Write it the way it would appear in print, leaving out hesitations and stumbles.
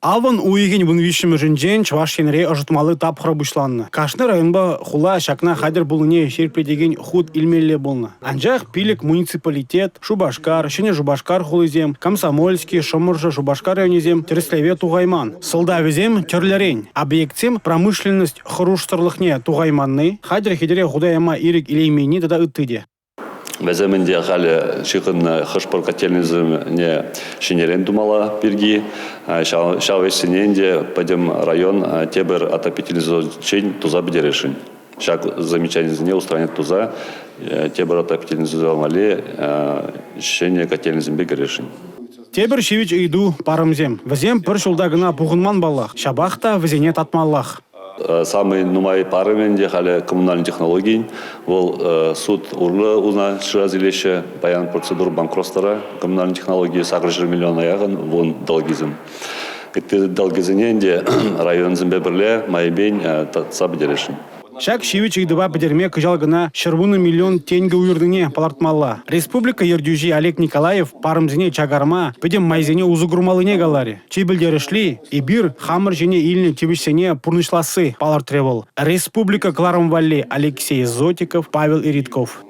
Алван уйген бун вишим жинжен чвашенре ожытмалы тапхра бушланны. Кашны районба хула шакна хадер булыне шерпедеген худ илмелле болны. Анжақ пилик муниципалитет, Шубашкар, шене Шубашкар хулызем, Комсомольский, Шомыржа, Шубашкар районезем, Тереслеве тугайман. Сылдавезем терлерень. Объектсем промышленность хруштарлыхне тугайманны. Хадер хидере худаяма ирик илеймени тада ыттыде. Веземенде хали шиқын хышпор котельнизм не шинерен думала пирги. Шавесененде пойдем район тебер отопительный чень туза бедерешин. Шаг замечание не устранит туза тебер отопительный замали шене котельнизм бегерешин. Тебер шивич иду парымзем. Везем пір шулдагына пуғынман баллах. Шабахта везене татмаллах. Самый нумай параменде хали коммунальные технологии. Вол суд урлы узна шразилеше баян процедур банкротстара коммунальные технологии сагрыжыр миллион аягын вон долгизм. Это долгизененде район зембеберле майбень сабдерешин. Шак шивич идыба бедерме кыжалгына шырвуны миллион тенге уйырдыне палартмалла. Республика ердюжи Олег Николаев парымзене чагарма педем майзене узугурмалыне галари. Чибілдерішли и бир хамыр жене иліне чебішсене пурнышласы палартревал. Республика Кларымвалли Алексей Зотиков, Павел Иритков.